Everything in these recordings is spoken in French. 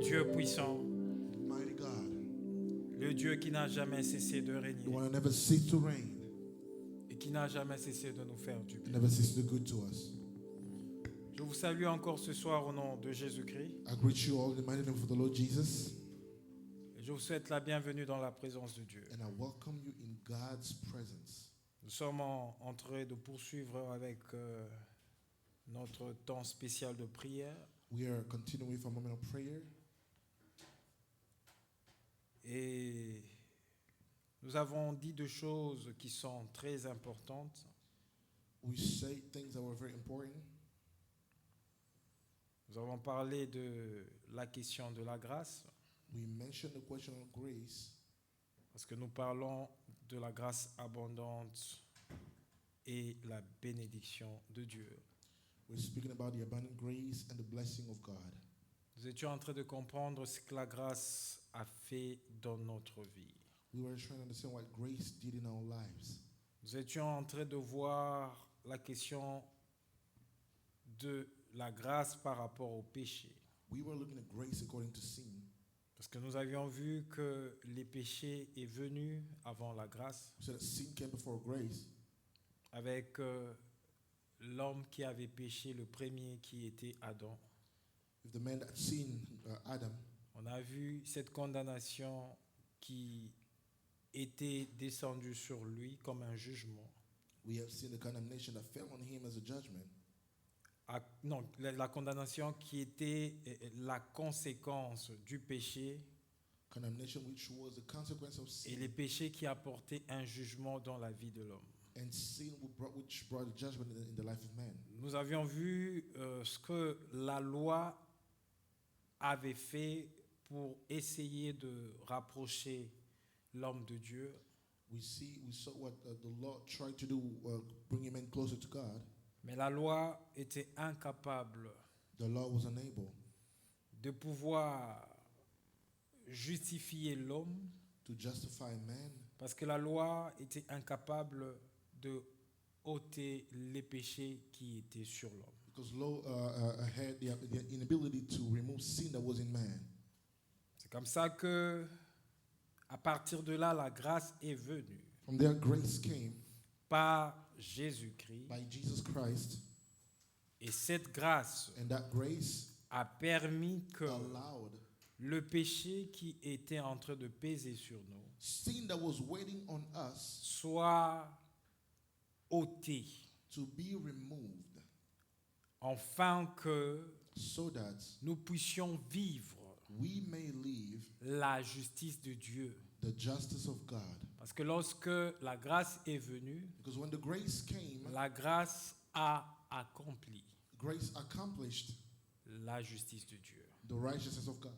Dieu puissant, mighty God, le Dieu qui n'a jamais cessé de the régner one that never ceased to reign et qui n'a jamais cessé de nous faire du and bien. never ceased to do good to us. Je vous salue encore ce soir au nom de Jésus-Christ I greet you all in the mighty name of the Lord Jesus, et je vous souhaite la bienvenue dans la présence de Dieu. and I welcome you in God's presence. Nous sommes en train de poursuivre avec notre temps spécial de prière We are continuing with a moment of prayer, et nous avons dit deux choses qui sont très importantes. we say things that were very important. Nous avons parlé de la question de la grâce We mentioned the question of grace parce que nous parlons de la grâce abondante et la bénédiction de Dieu. We're speaking about the abundant grace and the blessing of God. Nous étions en train de comprendre ce que la grâce a fait dans notre vie. We were trying to understand what grace did in our lives. Nous étions en train de voir la question de la grâce par rapport au péché. We were looking at grace according to sin, Parce que nous avions vu que les péchés est venu avant la grâce we said that sin came before grace, avec l'homme qui avait péché, le premier qui était Adam. with the man that sinned, Adam. On a vu cette condamnation qui était descendue sur lui comme un jugement. We have seen the condemnation that fell on him as a judgment. Non, la condamnation qui était la conséquence du péché Condemnation which was the consequence of et sin, les péchés qui apportaient un jugement dans la vie de l'homme. and sin which brought judgment in the life of man. Nous avions vu ce que la loi avait fait pour essayer de rapprocher l'homme de Dieu. We saw what the law tried to do, bring him in closer to God. Mais la loi était incapable The law was unable de pouvoir justifier l'homme to justify man, parce que la loi était incapable de ôter les péchés qui étaient sur l'homme. because law had the inability to remove sin that was in man. C'est comme ça que, à partir de là, la grâce est venue From there, grace came par Jésus-Christ. by Jesus Christ, Et cette grâce and that grace a permis que allowed le péché qui était en train de peser sur nous sin that was waiting on us soit ôté, to be removed, afin que so that nous puissions vivre we may live la justice de Dieu. the justice of God. Parce que lorsque la grâce est venue, Because when the grace came, la grâce a accompli grace accomplished la justice de Dieu. the righteousness of God.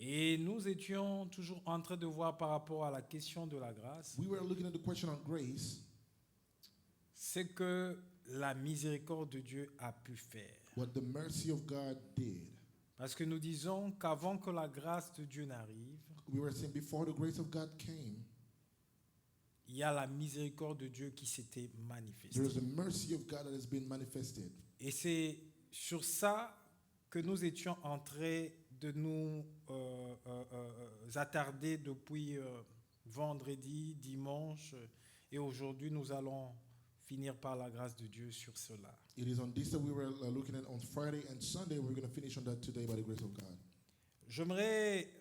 Et nous étions toujours en train de voir par rapport à la question de la grâce, We were looking at the question on grace, c'est que la miséricorde de Dieu a pu faire. what the mercy of God did. Parce que nous disons qu'avant que la grâce de Dieu n'arrive, We were saying before the grace of God came, il y a la miséricorde de Dieu qui s'était there manifestée. is the mercy of God that has been manifested. Et c'est sur ça que nous étions en train de nous attarder depuis vendredi, dimanche, et aujourd'hui nous allons finir par la grâce de Dieu sur cela. It is on this that we were looking at on Friday and Sunday. We're going to finish on that today by the grace of God. J'aimerais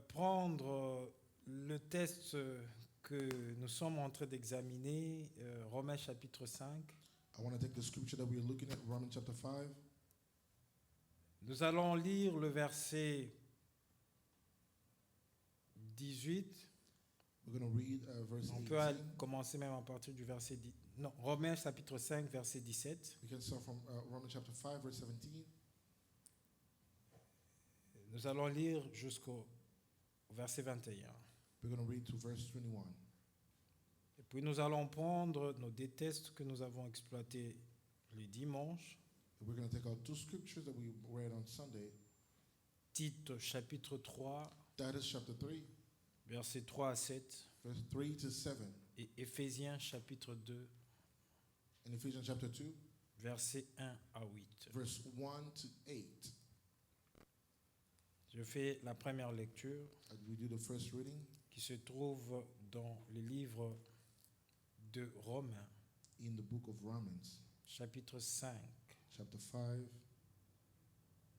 prendre le texte que nous sommes en train d'examiner, Romains chapitre 5. I want to take the scripture that we are looking at, Romans chapter 5. Nous allons lire le verset 18. We're going to read verse On peut 18. commencer même à partir du verset 10. Non, Romains chapitre 5, verset 17. We can start from Romans chapter 5, verse 17. Nous allons lire jusqu'au verset 21. We're going to read to verse 21. Et puis nous allons prendre nos deux textes que nous avons exploités le dimanche. We're going to take out two scriptures that we read on Sunday. Tite chapitre 3, Titus chapter 3, verset 3 à 7. verse 3 to 7. Et Éphésiens chapitre 2, And Ephesians chapter 2, verset 1 à 8. verse 1 to 8. Je fais la première lecture And we do the first reading qui se trouve dans le livre de Romains, in the book of Romans, chapitre 5, chapter 5,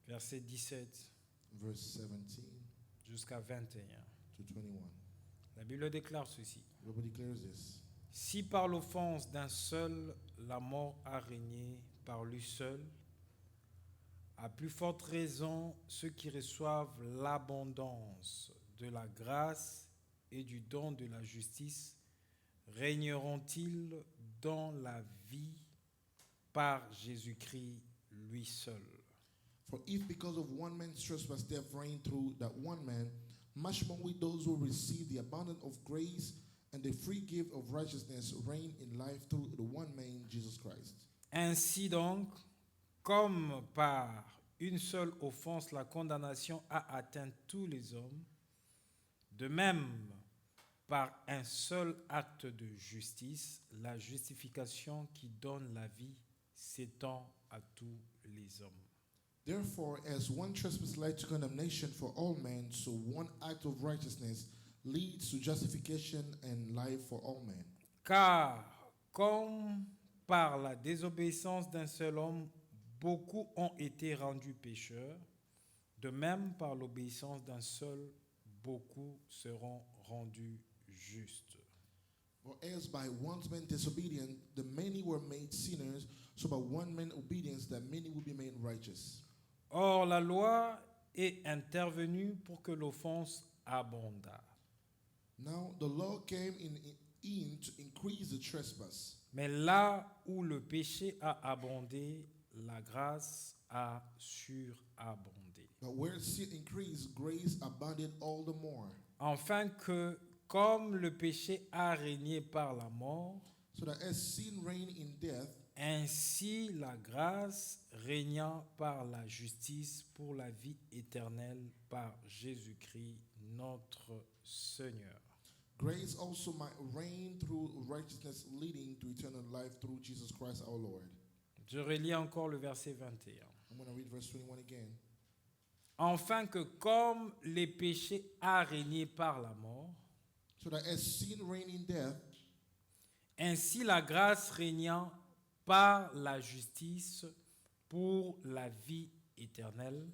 verset 17 verse 17 jusqu'à 21. to 21. La Bible déclare ceci. The Bible declares this. Si par l'offense d'un seul la mort a régné par lui seul, à plus forte raison ceux qui reçoivent l'abondance de la grâce et du don de la justice régneront-ils dans la vie par Jésus-Christ lui seul. For if because of one man's trespass death reigned through that one man, much more will those who receive the abundance of grace and the free gift of righteousness reign in life through the one man, Jesus Christ. Ainsi donc, comme par une seule offense la condamnation a atteint tous les hommes, de même par un seul acte de justice, la justification qui donne la vie s'étend à tous les hommes. Therefore, as one trespass led to condemnation for all men, so one act of righteousness leads to justification and life for all men. Car comme par la désobéissance d'un seul homme, beaucoup ont été rendus pécheurs, de même par l'obéissance d'un seul, beaucoup seront rendus justes. For as by one man's disobedience the many were made sinners, so by one man's obedience that many will be made righteous. Or, la loi est intervenue pour que l'offense abondât. Now the law came in to increase the trespass. Mais là où le péché a abondé, la grâce a surabondé. But where sin increased, grace abounded all the more. Afin que, comme le péché a régné par la mort, So that as sin reigned in death, ainsi la grâce régnant par la justice pour la vie éternelle par Jésus-Christ notre Seigneur. grace also might reign through righteousness leading to eternal life through Jesus Christ our Lord. Je relis encore le verset 21. I'm going to read verse 21 again. Afin que comme les péchés a régné par la mort, So that as sin reigned in death, ainsi la grâce régnant par la justice pour la vie éternelle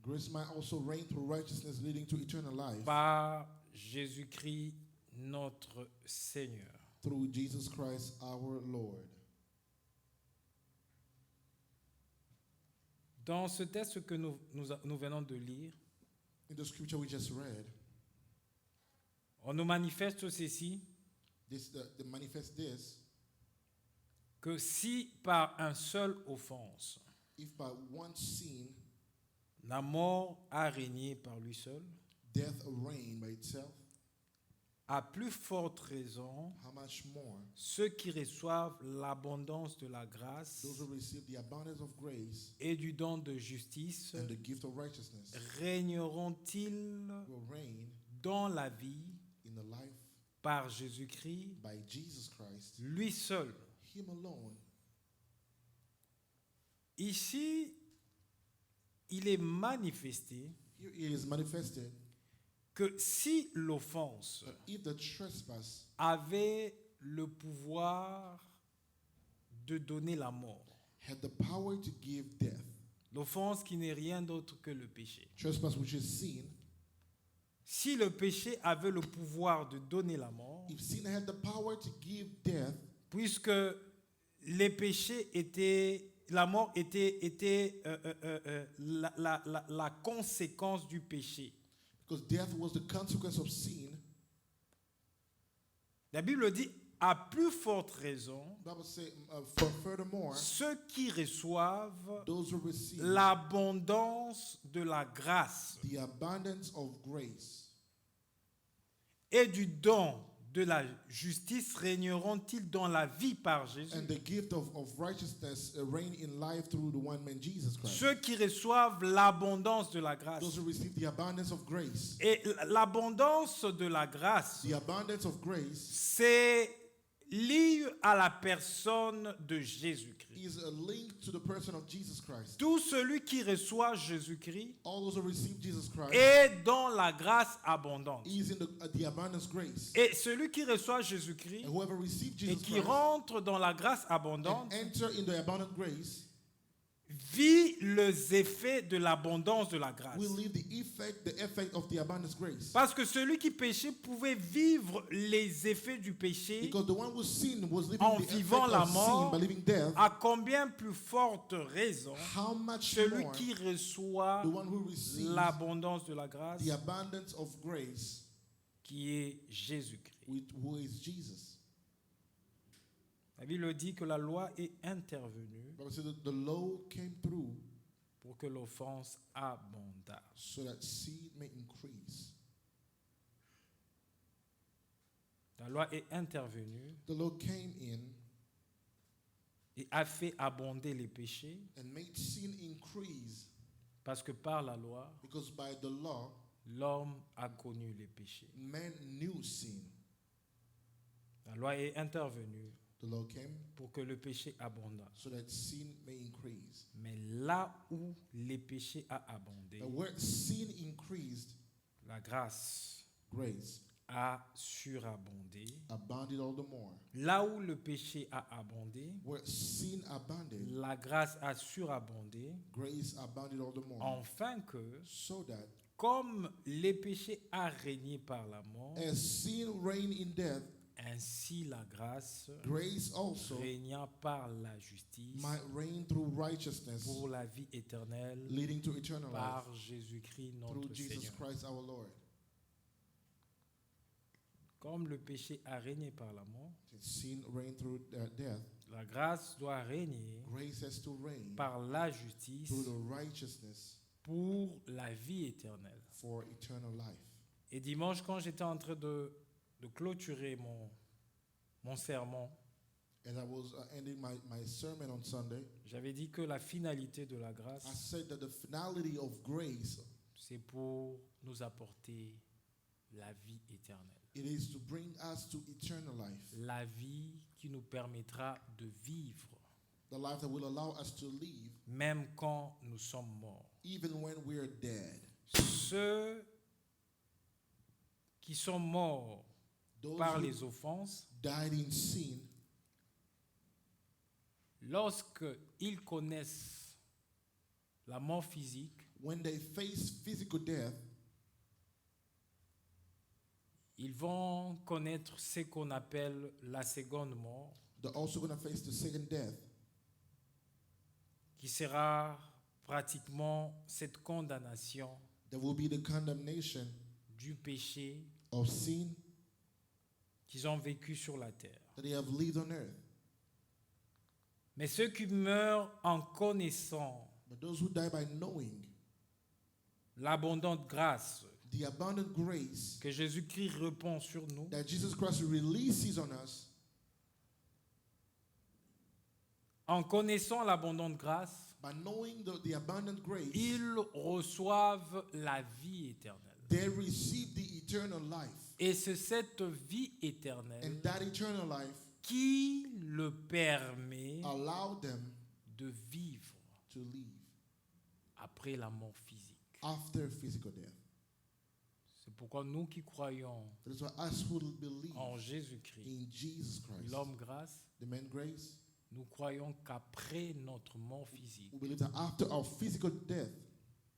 grace might also reign through righteousness leading to eternal life par Jésus-Christ notre Seigneur. through Jesus Christ our Lord. Dans ce texte que nous venons de lire, In the scripture we just read, on nous manifeste ceci, the manifest this, que si par un seul offense, if by one sin la mort a régné par lui seul, death reigned by itself, à plus forte raison, how much more ceux qui reçoivent l'abondance de la grâce those who receive the abundance of grace et du don de justice and the gift of righteousness régneront-ils will reign dans la vie in the life par Jésus-Christ, by Jesus Christ, lui seul. Him alone. Ici, il est manifesté Here it is manifested que si l'offense that if the trespass avait le pouvoir de donner la mort, had the power to give death, l'offense qui n'est rien d'autre que le péché, trespass which is sin, si le péché avait le pouvoir de donner la mort, if sin had the power to give death, puisque les péchés étaient, la mort était la conséquence du péché. because death was the consequence of sin, La Bible dit, à plus forte raison, the Bible says, furthermore, ceux qui reçoivent those who receive l'abondance de la grâce the abundance of grace et du don de la justice régneront-ils dans la vie par Jésus? and the gift of righteousness reign in life through the one man Jesus Christ. Ceux qui reçoivent l'abondance de la grâce. Those who receive the abundance of grace. Et l'abondance de la grâce, The abundance of grace c'est lié à la personne de Jésus-Christ. is a link to the person of Jesus Christ. Tout celui qui reçoit Jésus-Christ All those who receive Jesus Christ est dans la grâce abondante. is in the abundance grace. Et celui qui reçoit Jésus-Christ And whoever receives et Jesus qui Christ rentre dans la grâce abondante and enter in the abundant grace vit les effets de l'abondance de la grâce. will leave the effect of the abundance grace. Parce que celui qui péchait pouvait vivre les effets du péché, Because the one who sinned was living en the effect vivant la of sin mort, by living death. à combien plus forte raison How much celui more qui reçoit the one who receives l'abondance de la grâce, the abundance of grace, qui est Jésus-Christ. who is Jesus. La Bible dit que la loi est intervenue Bible says that the law came through pour que l'offense abondât. so that seed may increase. La loi est intervenue The law came in et a fait abonder les péchés and made sin increase parce que par la loi, because by the law, l'homme a connu les péchés. man knew sin. La loi est intervenue The law came pour que le péché abondât. so that sin may increase. Mais là où les péchés a abondé, But where sin increased, la grâce grace a surabondé. abounded all the more. Là où le péché a abondé, Where sin abounded, la grâce a surabondé, grace abounded all the more. afin que, So that comme les péchés a régné par la mort, as sin reigned in death, ainsi la grâce grace also régna par la justice might reign through righteousness, pour la vie éternelle leading to eternal life par Jésus-Christ through notre Jesus Seigneur. Christ our Lord. Comme le péché a régné par la mort, Since sin reigned through death, la grâce doit régner grace has to reign par la justice through the righteousness pour la vie éternelle. for eternal life. Et dimanche, quand j'étais en train de clôturer mon sermon, As I was ending my sermon on Sunday, j'avais dit que la finalité de la I grâce, said that the finality of grace, c'est pour nous apporter la vie éternelle. it is to bring us to eternal life, La vie qui nous permettra de vivre, the life that will allow us to live même quand nous sommes morts. even when we are dead. Ceux qui sont morts Those par who les offenses, died in sin, lorsqu'ils connaissent la mort physique, when they face physical death, ils vont connaître ce qu'on appelle la seconde mort, they're also going to face the second death, qui sera pratiquement cette condamnation there will be the condemnation du péché of sin qu'ils ont vécu sur la terre. that they have lived on earth. Mais ceux qui meurent en connaissant But those who die by knowing l'abondante grâce the abundant grace que Jésus-Christ répand sur nous, that Jesus Christ releases on us, en connaissant l'abondante grâce, by knowing the abundant grace, ils reçoivent la vie éternelle. they receive the eternal life. Et c'est cette vie éternelle And that eternal life qui le permet allow them de vivre to live après la mort physique. after physical death. C'est pourquoi nous qui croyons That is why us who believe en Jésus-Christ, in Jesus Christ, l'homme grâce, the man grace, nous croyons qu'après notre mort physique, we believe that after our physical death,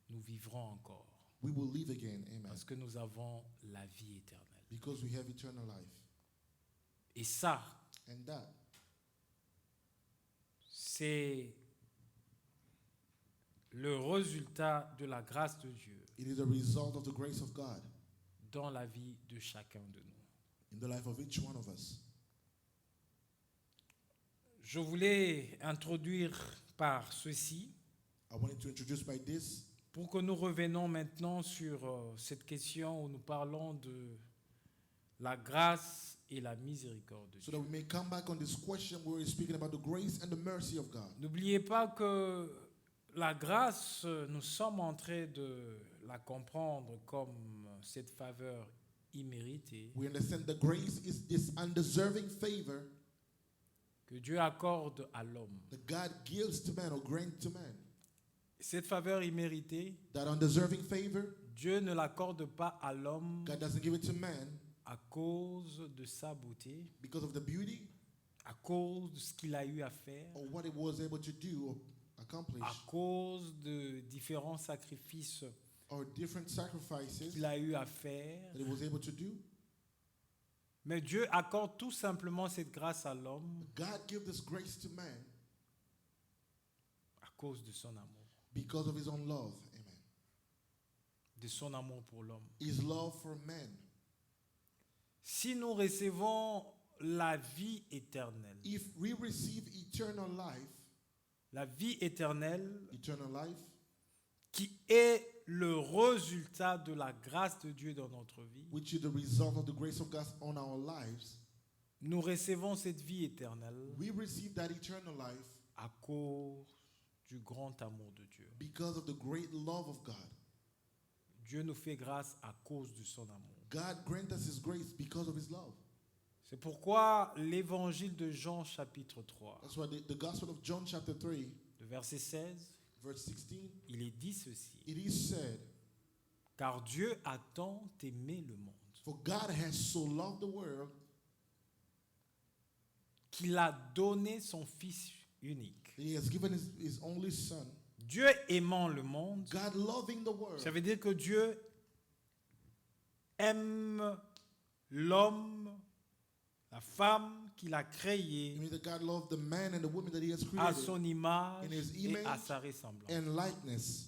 nous vivrons encore. we will live again. Amen. Parce que nous avons la vie éternelle. Because we have eternal life. Et ça, And that c'est le résultat de la grâce de Dieu it is a result of the grace of God dans la vie de chacun de nous. in the life of each one of us. Je voulais introduire par ceci, I wanted to introduce by this pour que nous revenons maintenant sur cette question où nous parlons de la grâce et la miséricorde de so Dieu. that we may come back on this question where we're speaking about the grace and the mercy of God. N'oubliez pas que la grâce, nous sommes en train de la comprendre comme cette faveur imméritée. We understand that grace is this undeserving favor que Dieu accorde à l'homme. that God gives to man or grants to man. Cette faveur imméritée, That undeserving favor, Dieu ne l'accorde pas à l'homme God doesn't give it to man à cause de sa beauté, because of the beauty à cause de ce qu'il a eu à faire, or what it was able to do or accomplish, à cause de différents sacrifices or different sacrifices qu'il a eu à faire. that it was able to do. Mais Dieu accorde tout simplement cette grâce à l'homme God gives this grace to man à cause de son amour, because of his own love. Amen. de son amour pour l'homme. His love for man. Si nous recevons la vie éternelle, If we receive eternal life, qui est le résultat de la grâce de Dieu dans notre vie, which is the result of the grace of God on our lives, nous recevons cette vie éternelle we receive that eternal life à cause du grand amour de Dieu. because of the great love of God. Dieu nous fait grâce à cause de son amour. God grants us his grace because of his love. C'est pourquoi l'évangile de Jean chapitre 3, That's why the Gospel of John chapter 3, le verset 16, verse 16, il est dit ceci: it is said, car Dieu a tant aimé le monde for God has so loved the world qu'il a donné son Fils unique. that he has given his only son. Dieu aimant le monde, God loving the world, ça veut dire que Dieu aime l'homme, la femme qu'il a it créée means that God loved the man and the woman that he has à created son image in his et à image sa ressemblance. and likeness.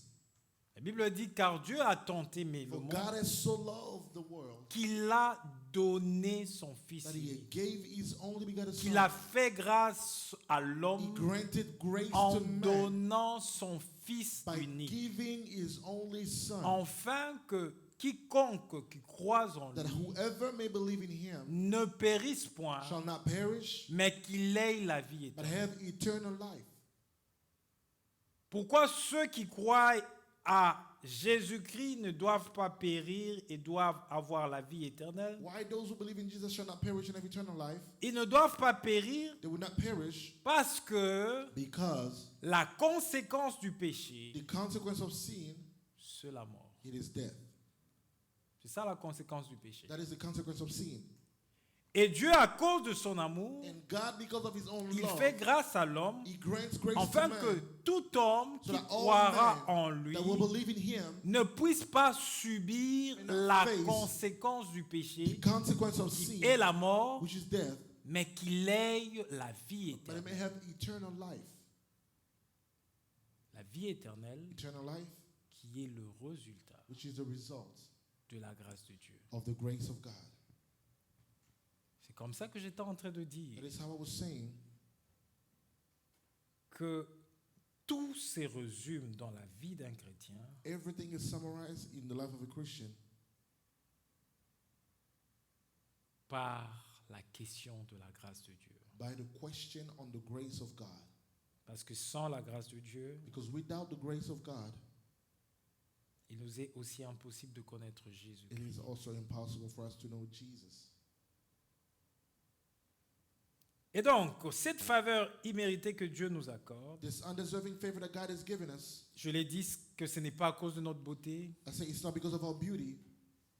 La Bible dit car Dieu a tant aimé le For monde God has so loved the world qu'il a donné son Fils that he unique, gave his only begotten qu'il a son. fait grâce à He l'homme granted grace en to man donnant son Fils by unique, giving his only son, afin que quiconque qui croise en that lui whoever may believe in him ne périsse point, shall not perish, mais qu'il ait la vie but éternelle. have eternal life. Pourquoi ceux qui croient à Jésus-Christ ne doivent pas périr et doivent avoir la vie éternelle? Why those who believe in Jesus shall not perish and have eternal life? Ils ne doivent pas périr They will not perish parce que because la conséquence du péché, the consequence of sin, c'est la mort. it is death. C'est ça la conséquence du péché. That is the consequence of sin. Et Dieu, à cause de son amour, And God, because of his own il love, fait grâce à l'homme, he grants grace afin to que man tout homme so qui that all croira men en lui that will believe in him, ne puisse pas subir And not la face conséquence du the péché, consequence of qui sin, est la mort, which is death, mais qu'il ait la vie but he éternelle. may have eternal life. La vie éternelle Eternal life, qui est le résultat which is the result de la grâce de Dieu. of the grace of God. C'est comme ça que j'étais en train de dire That is how I was saying que tout se résume dans la vie d'un chrétien everything is summarized in the life of a Christian par la question de la grâce de Dieu. by the question on the grace of God. Parce que sans la grâce de Dieu, Because without the grace of God, il nous est aussi impossible de connaître Jésus. it is also impossible for us to know Jesus. Et donc, cette faveur imméritée que Dieu nous accorde, This undeserving favor that God has given us, je l'ai dit que ce n'est pas à cause de notre beauté, I say it's not because of our beauty,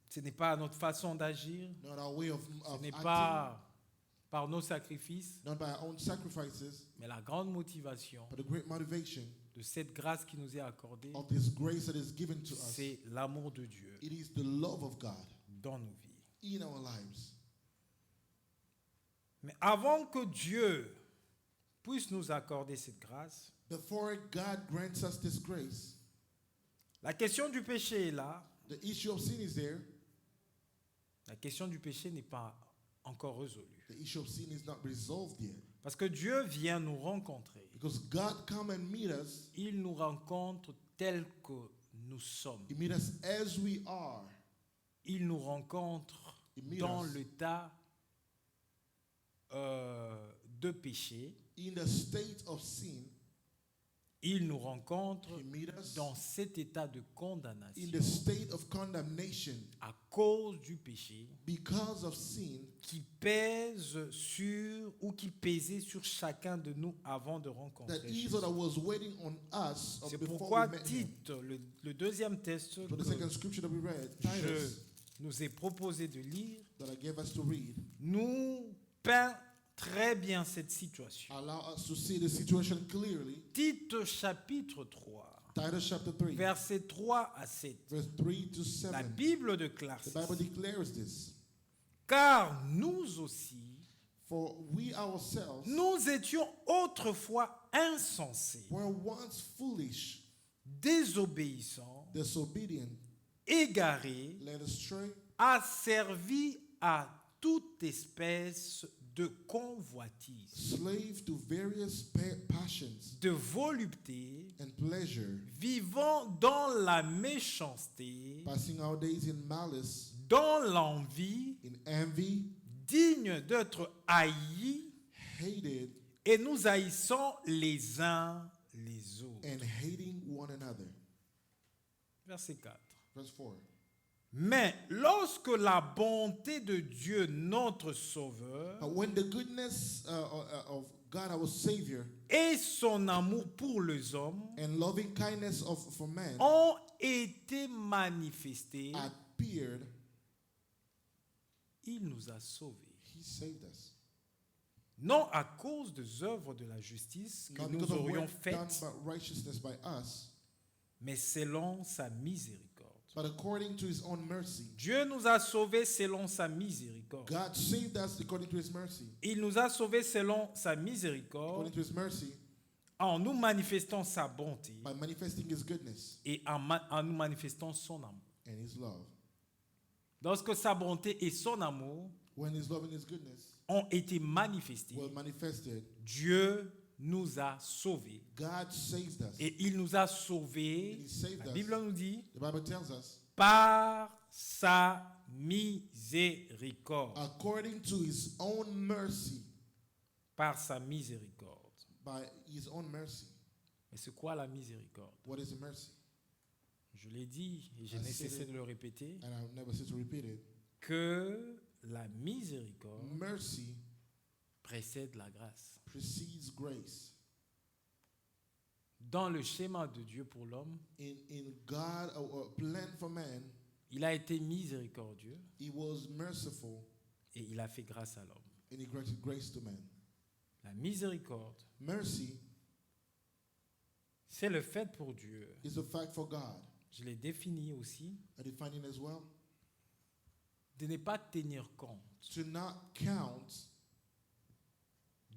ce n'est pas notre façon d'agir, not our way of ce n'est acting, pas par nos sacrifices, not by our own sacrifices, mais la grande motivation but the great motivation de cette grâce qui nous est accordée, of this grace that is given to us. c'est l'amour de Dieu It is the love of God dans nos vies. in our lives. Mais avant que Dieu puisse nous accorder cette grâce, Before God grants us this grace, la question du péché est là. the issue of sin is there. La question du péché n'est pas encore résolue. The issue of sin is not resolved yet. Parce que Dieu vient nous rencontrer. Because God come and meet us. Il nous rencontre tels que nous sommes. He meet us as we are. Il nous rencontre He meet dans us l'état de péché. in the state of sin. Il nous rencontre He meet us dans cet état de in condamnation the state of condemnation à cause du péché because of sin qui pèse sur ou qui pesait sur chacun de nous avant de rencontrer that Jésus. evil that was waiting on us C'est before pourquoi we met him. Tite, le deuxième texte So the second scripture that we read, que Titus, je nous ai proposé de lire, that I gave us to read, nous peint très bien cette situation. allow us to see the situation clearly. Tite chapitre 3, Titus chapter 3, versets 3 à 7. verse 3 to La 7. Bible déclare The ceci. Bible declares this. Car nous aussi, For we ourselves nous étions autrefois insensés, were once foolish, désobéissants, disobedient, égarés, led astray, asservis à toute espèce de convoitise, slave to various passions de volupté, and pleasure, vivant dans la méchanceté, passing our days in malice, dans l'envie, in envy, digne d'être haïs, hated, et nous haïssons les uns les autres. and hating one another. Verset 4. Verse 4. Mais lorsque la bonté de Dieu, notre Sauveur, But when the goodness of God our Savior et son amour pour les hommes and loving kindness for man ont été manifestés, appeared, il nous a sauvés. He saved us. Non à cause des œuvres de la justice que Not nous because of aurions work done faites, by righteousness by us, mais selon sa miséricorde. but according to His own mercy. Dieu nous a sauvés selon sa miséricorde. God saved us according to His mercy. Il nous a sauvés selon sa miséricorde According to His mercy, en nous manifestant sa bonté by manifesting His goodness et en nous manifestant son amour. and His love. Lorsque sa bonté et son amour When His love and His goodness ont été manifestés, were manifested, Dieu nous a sauvés. God saved us. Et il nous a sauvés, And He saved la us. Bible nous dit, The Bible tells us, par sa miséricorde. according to His own mercy, Par sa miséricorde. by His own mercy. Mais c'est quoi la miséricorde? What is the mercy? Je l'ai dit et je I n'ai said cessé it. de le répéter, And I've never ceased to repeat it. que la miséricorde Mercy précède la grâce. precedes grace. Dans le schéma de Dieu pour l'homme, In God, plan for man, il a été miséricordieux He was merciful et il a fait grâce à l'homme. and He granted grace to man. La miséricorde, Mercy c'est le fait pour Dieu. is a fact for God. Je l'ai défini aussi, I define it as well. de ne pas tenir compte To not count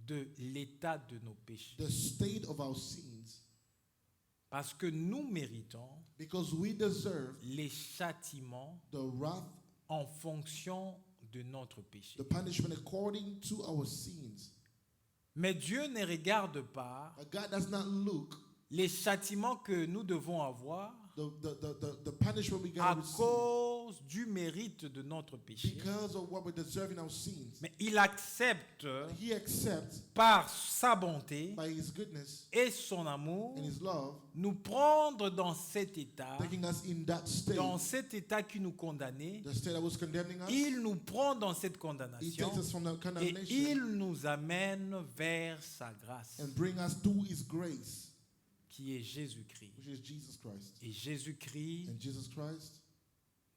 de l'état de nos péchés. the state of our sins Parce que nous méritons because we deserve les châtiments the wrath, en fonction de notre péché. the punishment according to our sins. Mais Dieu ne regarde pas But God does not look les châtiments que nous devons avoir the punishment we à gotta receive cause du mérite de notre péché. because of what we deserve in our sins. Mais il accepte He accepts par sa bonté by His goodness et son amour and His love, nous prendre dans cet état, taking us in that state, dans cet état qui nous condamnait. the state that was condemning us. Il nous prend dans cette He condamnation takes us from the et condemnation il nous amène vers sa grâce, and bring us to His grace, qui est Jésus-Christ. which is Jesus Christ. Et Jésus-Christ And Jesus Christ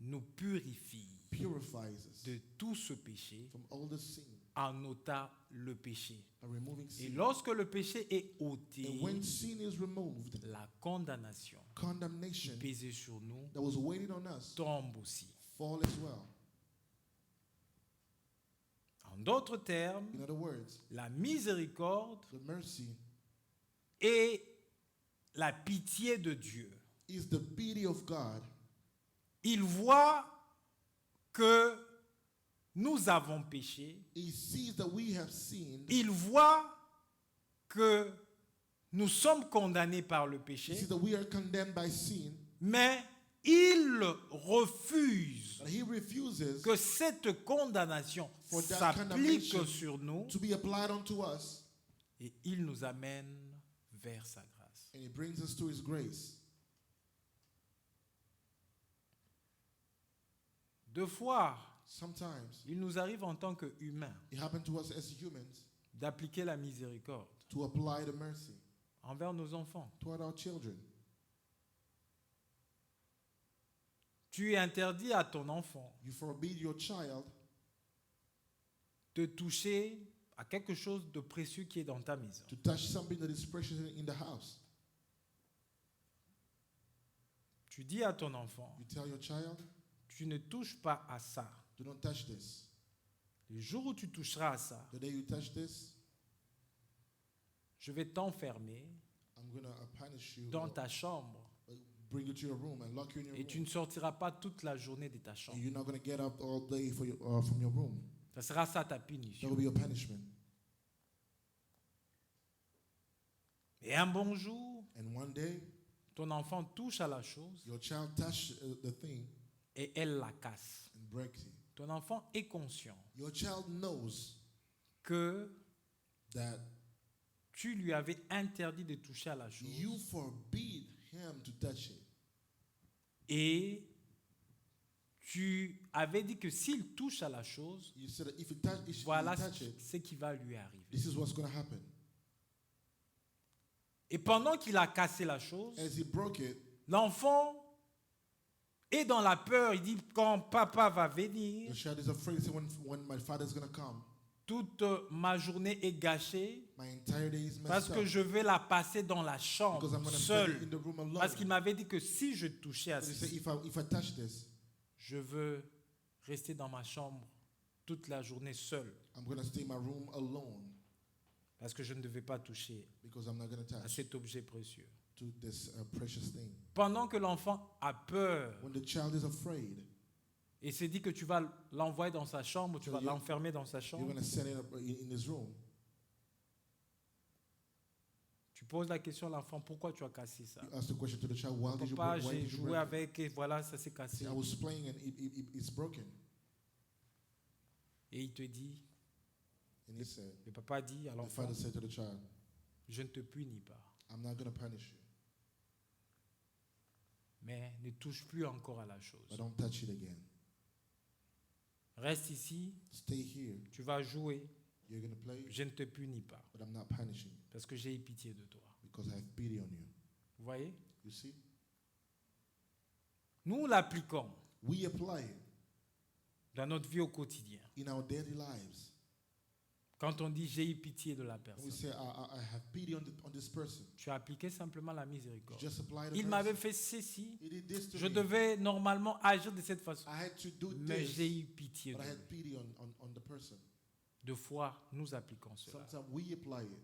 nous purifie purifies us de tout ce péché from all the sin en ôtant le péché. by removing Et sin. lorsque le péché est ôté, And when sin is removed, la condamnation condemnation pesée sur nous that was waiting on us tombe aussi. fall as well. En d'autres termes, In other words, la miséricorde the mercy et la pitié de Dieu. is the pity of God. Il voit que nous avons péché. He sees that we have sinned. Il voit que nous sommes condamnés par le He péché, sees that we are condemned by sin. mais il refuse But He refuses que cette condamnation For that s'applique condemnation sur nous to be applied unto us, et il nous amène vers sa grâce. and He brings us to His grace. Deux fois, Sometimes il nous arrive en tant qu'humains it happens to us as humans d'appliquer la miséricorde to apply the mercy envers nos enfants. toward our children. Tu interdis à ton enfant You forbid your child de toucher à quelque chose de précieux qui est dans ta maison. to touch something that is precious in the house. Tu dis à ton enfant, You tell your child, tu ne touches pas à ça. do not touch this. Le jour où tu toucheras à ça, The day you touch this, je vais t'enfermer I'm going to punish you, dans ta chambre bring you to your room and lock you in your et tu room. ne sortiras pas toute la journée de ta And chambre. you're not going to get up all day from your room. Ça sera ça ta That punition. will be your punishment. Et un bon jour, And one day, ton enfant touche à la chose your child touch the thing et elle la casse. and breaks it. Ton enfant est conscient Your child knows que that tu lui avais interdit de toucher à la chose you forbid him to touch it. et tu avais dit que s'il touche à la chose, You said that if you voilà touch it, ce qui va lui arriver. this is what's going to happen. Et pendant qu'il a cassé la chose, As he broke it, l'enfant est dans la peur. Il dit, quand papa va venir, the child is afraid. Say, when my father's going to come, toute ma journée est gâchée my entire day is parce messed que up. je vais la passer dans la Because chambre, I'm going to seul. stay in the room alone. Parce qu'il m'avait dit que si je touchais à But he said, ceci, if I touch this, je veux rester dans ma chambre toute la journée seul. I'm going to stay in my room alone Parce que je ne devais pas toucher because I'm not going to à touch cet objet précieux. to this precious thing. Pendant que l'enfant a peur When the child is afraid, et s'est dit que tu vas l'envoyer dans sa chambre, tu So vas you- l'enfermer dans sa you're chambre, going to set it up in his room. tu poses la question à l'enfant, pourquoi tu as cassé ça? You ask the question to the child, why did you Papa, break, why j'ai did you joué break it? avec et voilà, ça s'est cassé. I was playing and it's broken. Et il te dit, And he said, le papa dit à the l'enfant, father said to the child, je ne te punis pas, I'm not going to punish you, mais ne touche plus encore à la chose. but don't touch it again. Reste ici, Stay here. tu vas jouer, You're going to play, je ne te punis pas, but I'm not punishing you parce que j'ai eu pitié de toi. because I have pity on you. Vous voyez? You see? Nous l'appliquons We apply it dans notre vie au quotidien. in our daily lives. Quand on dit j'ai eu pitié de la And we personne, say, I have pity on this person. tu as appliqué simplement la You miséricorde. just apply the Il mercy. m'avait fait ceci, He did this to je me. devais normalement agir de cette façon, I had to do mais j'ai this, eu pitié de but I lui. had pity on the person. Deux fois, nous appliquons cela. Sometimes we apply it.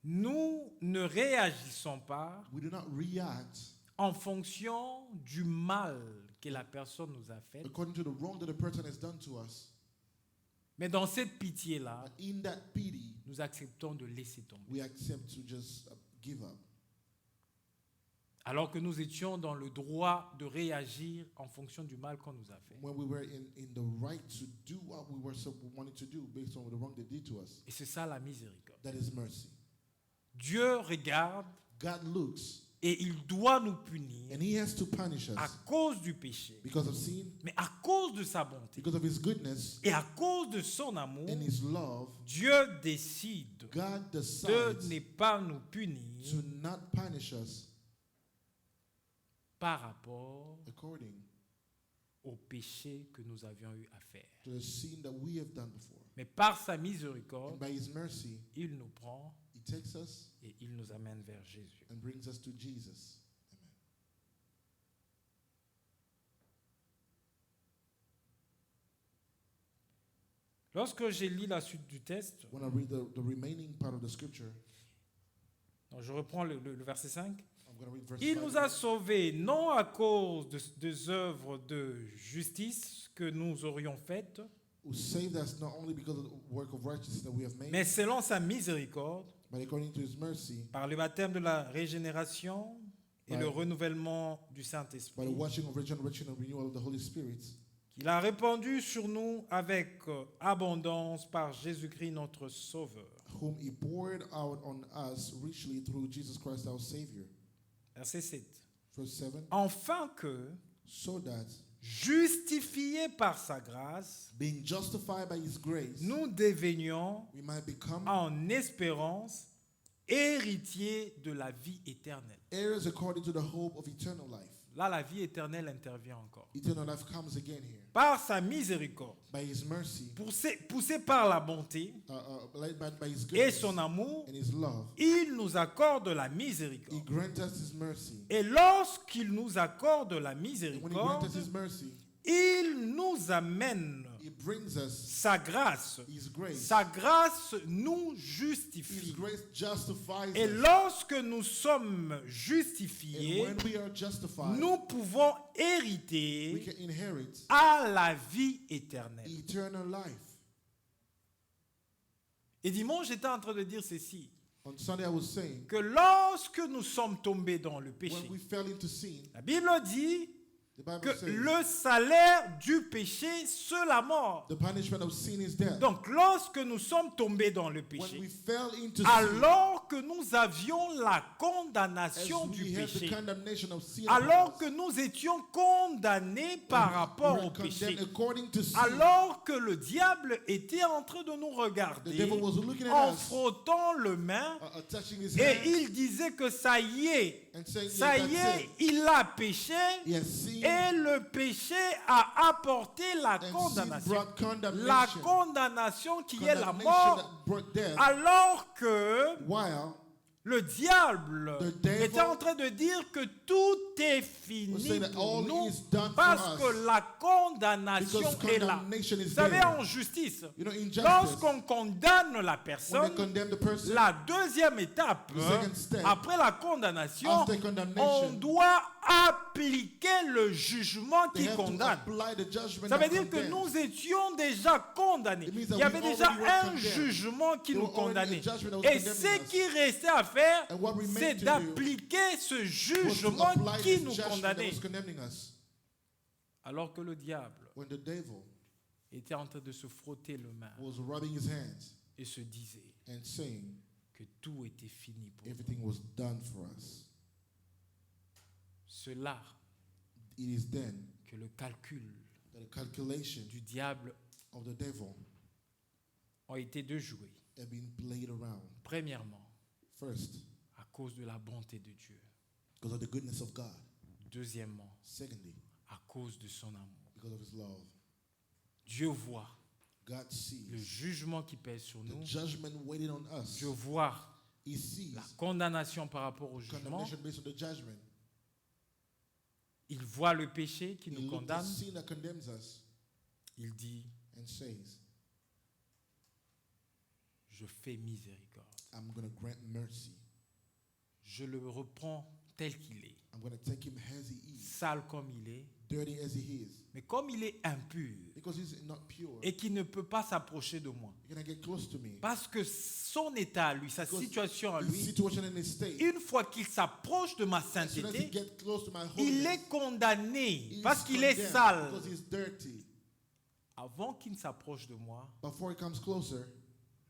Nous ne réagissons pas We do not react en fonction du mal que la personne nous a fait, according to the wrong that the person has done to us. mais dans cette pitié-là, But in that pity, nous acceptons de laisser tomber. we accept to just give up. Alors que nous étions dans le droit de réagir en fonction du mal qu'on nous a fait. When we were in the right to do what we wanted to do based on the wrong they did to us. Et c'est ça la miséricorde. That is mercy. Dieu regarde God looks et il doit nous punir and he has to punish à us cause du péché, because of sin, mais à cause de sa bonté because of his goodness et à cause de son amour. and his love. Dieu décide God de decides ne pas nous punir to not punish us par rapport according au péché que nous avions eu à faire. to the sin that we have done before. Mais par sa And miséricorde, by his mercy, il nous prend he takes us et il nous amène vers Jésus. and brings us to Jesus. Amen. Lorsque j'ai lu la suite du texte, When I read the remaining part of the scripture, donc je reprends le verset 5. I'm going to read verse Il 5. nous a sauvés non à cause des œuvres de justice que nous aurions faites, Who saved us not only because of the work of righteousness that we have made, mais selon sa miséricorde, but according to his mercy, par le baptême de la régénération et Ouais. le renouvellement du by the Saint-Esprit, washing of regeneration and renewal of the Holy Spirit, qu'il a répandu sur nous avec abondance par Jésus-Christ notre Sauveur. whom he poured out on us richly through Jesus Christ our Savior. Verset 7. Verse 7. Afin que, so that justifiés par sa grâce, being justified by His grace, nous devenions we might become en espérance héritiers de la vie éternelle. heirs according to the hope of eternal life. Là, la vie éternelle intervient encore. Eternal life comes again here. Par sa miséricorde, By His mercy, poussé par la bonté led by His et goodness son amour, and His love, il nous accorde la He miséricorde. grants us His mercy. Et lorsqu'il nous accorde la And when He grants miséricorde, us His mercy, il nous amène He brings us sa grâce. His grace. Sa grâce nous His justifie. grace justifies Et us. lorsque nous sommes And justifiés, when we are justified, nous pouvons we hériter can inherit à la vie éternelle. eternal life. Et dimanche, j'étais en train de dire ceci, On Sunday, I was saying, que lorsque nous sommes tombés dans le péché, when we fell into sin, la Bible dit the Bible que says, le salaire du péché, c'est la mort. the punishment of sin is death. Donc, lorsque nous sommes tombés dans le When we péché, fell into sin, alors que nous avions la as condamnation du we had the péché, condemnation of sin, alors que nous étions condamnés par rapport we au were péché, condemned according to sin, alors que le diable était en train de nous the regarder devil was looking at en us, frottant le main, touching his et hand, il disait que ça y est, and saying, ça "Yeah, y that's est, it. il a péché, He has sinned, et le péché a apporté la and sin condamnation. brought La condemnation, condamnation qui est la condemnation mort, that brought death, alors que while le diable The devil était en train de dire que tout est was fini saying that pour all nous is done parce for que us, la condamnation because est là. condemnation is Vous savez, there. en justice, You know, in justice, lorsqu'on condamne la when they personne, condemn the person, la deuxième étape, The second step, après la condamnation, after condemnation, on doit appliquer le jugement they qui have to condamne. apply the judgment Ça veut that dire que condemns. nous étions déjà condamnés. It means Il that y avait we déjà already were un condemned. jugement qui There nous were already condamnait. a judgment that was Et condemning ce us. qui restait à faire, And what remained c'est to do d'appliquer ce was to jugement apply qui this nous judgment that condamnait. was condemning us. Alors que le diable When the devil était en train de se frotter le main was rubbing his hands et se disait and saying que tout était fini pour nous. everything was done for us, C'est là it is then que le calcul that the calculation du diable of the devil a été de jouer. had been played around. Premièrement, First, à cause de la bonté de Dieu. because of the goodness of God. Deuxièmement, Secondly, à cause de son amour. because of his love. Dieu voit God le sees jugement qui pèse sur the nous. judgment waiting on us. Dieu voit He sees la condamnation par rapport au jugement. condemnation based on the judgment. Il voit le péché qui He nous looks at condamne. sin that condemns us Il dit, and says, je fais miséricorde. I'm going to grant mercy. Je le reprends tel qu'il est, I'm going to take him as he is, sale comme il est, dirty as he is. mais comme il est impur Because he's not pure, et qu'il ne peut pas s'approcher de moi. he cannot get close to me. Parce que son état à lui, sa Because situation à his lui, situation and his state, une fois qu'il s'approche de ma as soon as he sainteté, gets close to my il holiness, est condamné he parce is qu'il est condemned sale. because he's dirty. Avant qu'il ne s'approche de moi, Before he comes closer,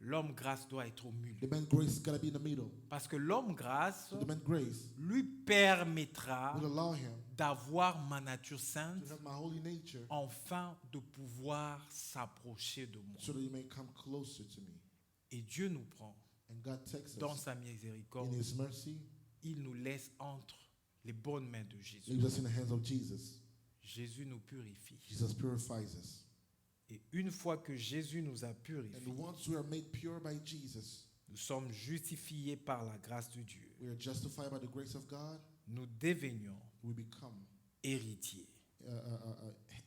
l'homme grâce doit être au milieu. the man grace got to be in the middle. Parce que l'homme grâce So the man grace lui permettra will allow him d'avoir ma nature sainte, to have my holy nature enfin de pouvoir s'approcher de moi. so that he may come closer to me. Et Dieu nous prend And God takes dans us sa in miséricorde. his mercy, Il nous laisse entre les bonnes mains de Jésus. leaves us in the hands of Jesus. Jésus nous purifie. Jesus purifies us. Et une fois que Jésus nous a And purifiés, once we are made pure by Jesus, nous sommes justifiés par la grâce de Dieu. we are justified by the grace of God, Nous devenions we become héritiers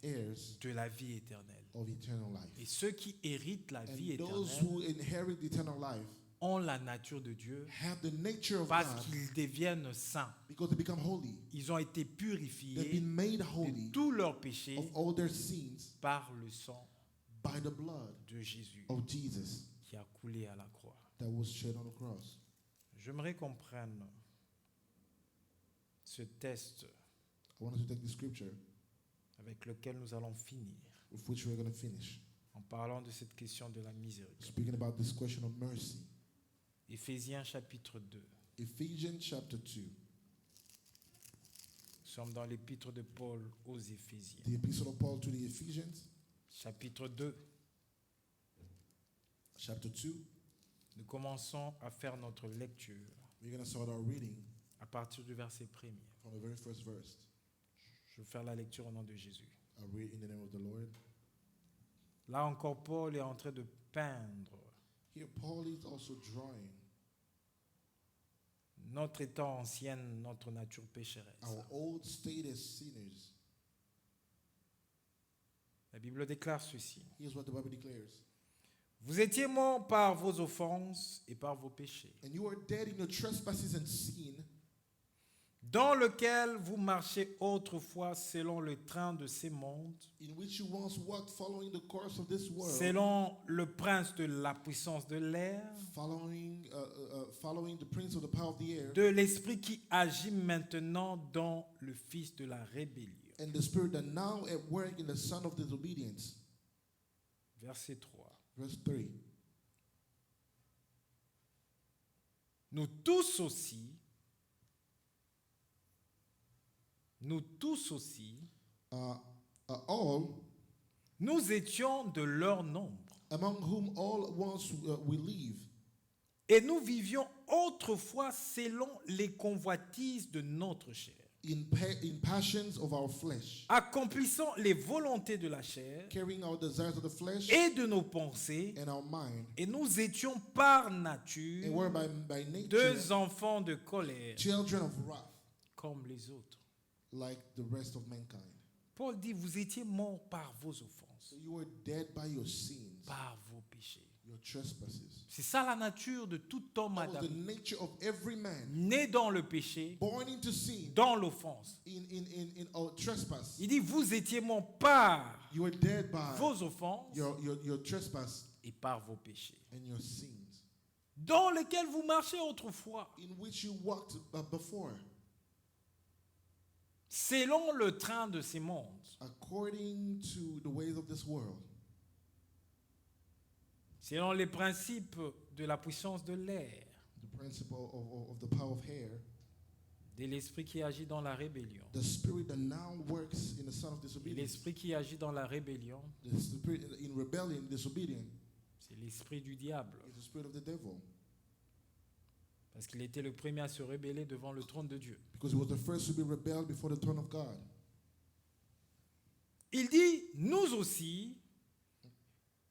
heirs de la vie éternelle. of eternal life. Et ceux qui héritent la vie And those éternelle who inherit eternal life ont la nature de Dieu have the nature of parce God qu'ils deviennent saints. because they become holy. Ils ont été They've purifiés been made de holy tous leurs péchés of all their sins par le sang by the blood de Jésus of Jesus qui a coulé à la croix. that was shed on the cross. J'aimerais qu'on prenne ce test I want us to take the scripture avec lequel nous allons finir with which we're going to finish, en parlant de cette question de la miséricorde. speaking about this question of mercy. Éphésiens chapitre 2. Ephesians chapter 2. sommes dans l'épître de Paul aux Éphésiens, The Epistle of Paul to the Ephesians, chapitre 2. chapter 2. Nous commençons à faire notre lecture We're going to start our reading à partir du verset 1er. from the very first verse. Je vais faire la lecture au nom de Jésus. I'll read in the name of the Lord. Là encore, Paul est en train de peindre Here, Paul is also drawing notre état ancien, notre nature pécheresse. our old state as sinners. La Bible déclare ceci. Here's what the Bible declares. Vous étiez morts par vos offenses et par vos péchés, And you are dead in your trespasses and sin, dans lequel vous marchez autrefois selon le train de ces mondes, in which you once walked following the course of this world, selon le prince de la puissance de l'air, following the prince of the power of the air, de l'esprit qui agit maintenant dans le fils de la rébellion. and the spirit that now at work in the son of disobedience. Verset 3. Verse 3. Nous tous aussi, All, nous étions de leur nombre, among whom all once we live, et nous vivions autrefois selon les convoitises de notre chair, in passions of our flesh, accomplissant les volontés de la chair carrying our desires of the flesh et de nos pensées, and our mind, et nous étions par nature and were by nature deux enfants de colère, children of wrath, comme les autres. like the rest of mankind. Paul dit, vous étiez morts par vos offenses, So you were dead by your sins, par vos péchés. your trespasses. C'est ça la nature de tout homme That was the adamite, nature of every man, né dans le péché, born into sin, dans l'offense. in our trespass. Il dit, vous étiez morts par You were dead by vos offenses your trespass et par vos péchés, and your sins, dans lesquels vous marchez autrefois, in which you walked before, selon le train de ces mondes, according to the ways of this world, selon les principes de la puissance de l'air, the principle of the power of hair, de l'esprit qui agit dans la rébellion. the spirit that now works in the son of Et disobedience, l'esprit qui agit dans la rébellion, the spirit in rebellion, disobedient, c'est l'esprit du diable, is the spirit of the devil, parce qu'il était le premier à se rebeller devant le trône de Dieu. because he was the first to be rebelled before the throne of God. Il dit, nous aussi,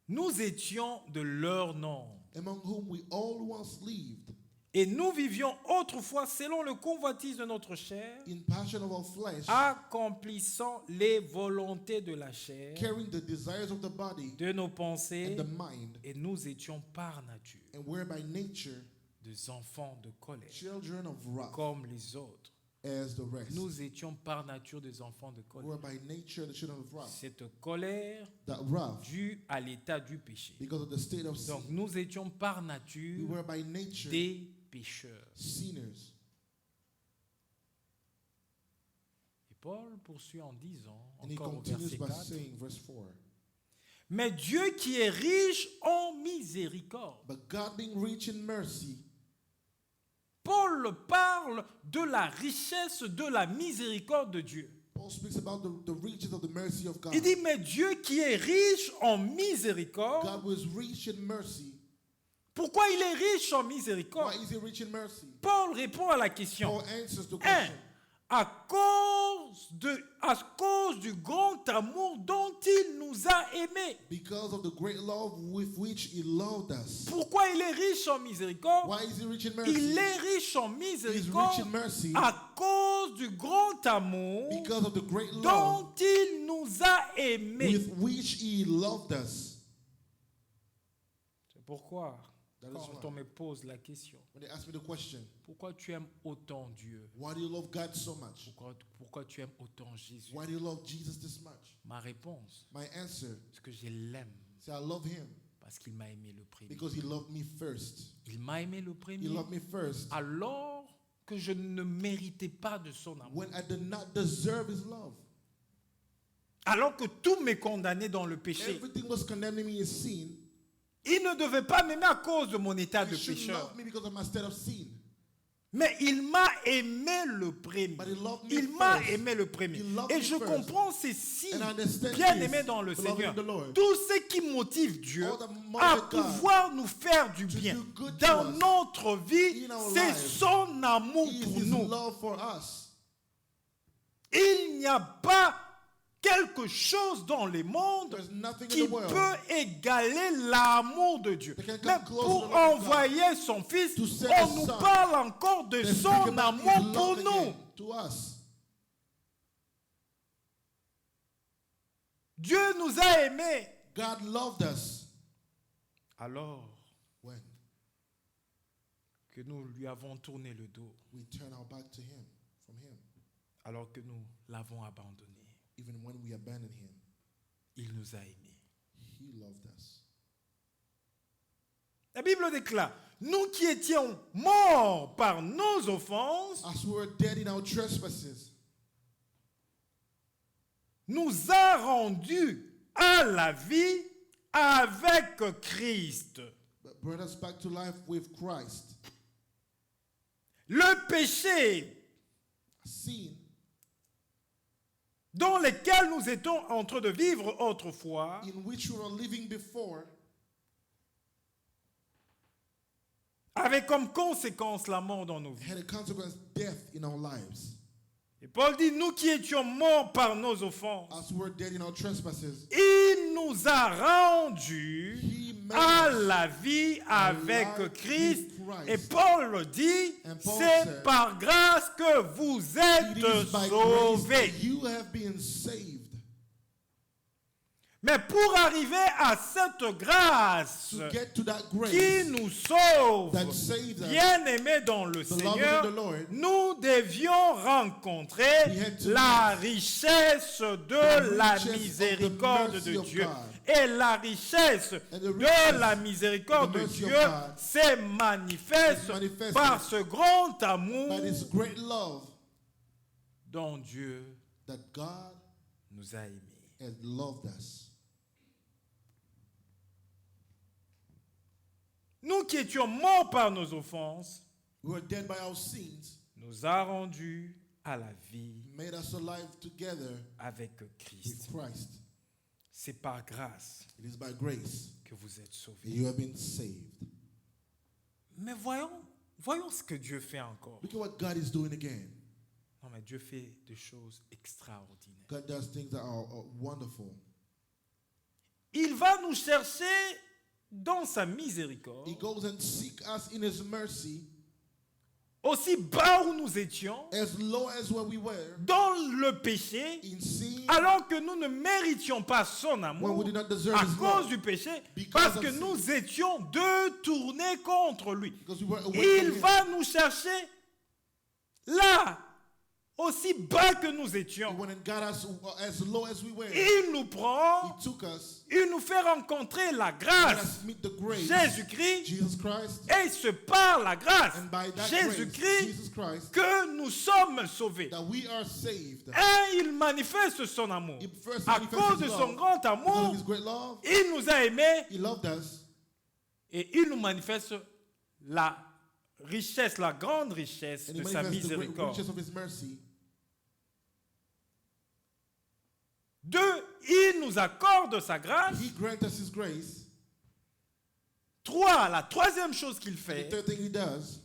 nous étions de leur nombre, Among whom we all once lived, et nous vivions autrefois selon le convoitise de notre chair, in passion of our flesh, accomplissant les volontés de la chair, carrying the desires of the body de nos pensées, and the mind, et nous étions par nature and were by nature des enfants de colère, children of wrath, comme les autres. as the rest. Nous étions par nature des enfants de Were colère. by nature the children of wrath. Cette colère That wrath, due à l'état du péché. because of the state of sin, Donc nous étions par we nature were by nature des pécheurs. sinners. Et Paul poursuit en disant, And he encore au continues verset by 4, saying, verse 4, mais Dieu qui est riche en miséricorde. but God being rich in mercy, Paul parle de la richesse de la miséricorde de Dieu. Paul speaks about the riches of the mercy of God. Il dit, mais Dieu qui est riche en miséricorde, God was rich in mercy. pourquoi il est riche en Why miséricorde? is he rich in mercy? Paul répond à la question. Paul answers the 1. question. À cause du grand amour dont il nous a aimés. Because of the great love with which he loved us. Pourquoi il est riche en miséricorde? Why is he rich in mercy? Il est riche en He is rich miséricorde in mercy à cause du grand amour because of the great love dont il nous a aimés. with which he loved us. C'est pourquoi, That is quand why. on me pose la question, When they ask me the question, pourquoi tu aimes autant Dieu? why do you love God so much? Pourquoi tu aimes autant Jésus? Why do you love Jesus this much? Ma réponse, My answer c'est que je l'aime is I love him parce qu'il m'a aimé le premier. because he loved me first. Il m'a aimé le He premier loved me first alors que je ne méritais pas de son amour. when I did not deserve his love. Alors que tout m'est condamné dans le péché. Everything was condemning me in sin. Il ne devait pas m'aimer à cause de mon état He de should pécheur. love me because of my state of sin. Mais il m'a aimé le premier. But he loved me Il m'a first. aimé le premier. He loved Et me je first. comprends ceci, And I understand bien this, aimé dans le beloved Seigneur. in the Lord. Tout ce qui motive Dieu All that à motivate God pouvoir nous faire du to bien do good to dans us notre vie, in our c'est lives son amour is pour his nous. love for us. Il n'y a pas quelque chose dans le monde There's nothing qui in the world peut égaler l'amour de Dieu. that can come Même close to pour the love of God. envoyer son Fils, To send on his nous son. parle encore de They're son speaking about his amour pour love nous. again to us. Dieu nous a aimés. God loved us Alors when que nous lui avons tourné le dos, we turn our back to him, from him. alors que nous l'avons abandonné, Even when we abandoned him, il nous a aimés. he loved us. La Bible déclare, nous qui étions morts par nos offenses, As we were dead in our trespasses, nous a rendus à la vie avec Christ. but brought us back to life with Christ. Le péché Sin dans lequel nous étions en train de vivre autrefois in which we were living before avait comme conséquence la mort dans nos vies. had a consequence, death in our lives. Et Paul dit, nous qui étions morts par nos offenses, As we were dead in our trespasses, il nous a rendus he made à us la vie avec alive Christ. with Christ. Et Paul dit, And Paul c'est said, par grâce que vous It êtes is by grace sauvés. that you have been saved. Mais pour arriver à cette grâce To get to that qui grace nous sauve, that saves us, bien-aimés dans le beloved Seigneur, in the Lord, nous devions rencontrer we had to la meet richesse de the la riches of the miséricorde mercy de of Dieu. God. Et la richesse And the de riches la miséricorde of the de mercy of Dieu God s'est manifeste is manifested par ce grand amour by this great love dont Dieu that God nous a aimés. has loved us. Nous qui étions morts par nos offenses, We were dead by our sins, nous a rendus à la vie made us alive together avec with Christ. Christ. C'est par grâce It is by grace que vous êtes that sauvés. you have been saved. Mais voyons ce que Dieu fait encore. Look at what God is doing again. Non, mais Dieu fait des choses extraordinaires. God does things that are wonderful. Il va nous chercher dans sa miséricorde, He goes and seeks us in His mercy, aussi bas où nous étions, as low as where we were, dans le péché, in sin, alors que nous ne méritions pas son when amour we did not deserve à His cause love, du péché, because parce of que sin. nous étions détournés contre lui. because we were away Il from Him. va nous chercher là, aussi bas que nous étions. He went and got us as low as we were. Il nous prend, He took us, il nous fait rencontrer la let grâce. us meet the grace, Jésus-Christ, Jesus Christ, et c'est par la grâce, and by that grace, Jésus-Christ, Jesus Christ, que nous sommes sauvés. that we are saved. Et il manifeste son amour. He first À manifested cause de His son love. grand Because of amour, His great love, il nous a aimés He loved us, et il nous manifeste la richesse, la grande richesse and He de sa manifested the great miséricorde. riches of His mercy. 2, il nous accorde sa grâce. He grants us His grace. 3, la troisième chose qu'il And the fait, third thing He does,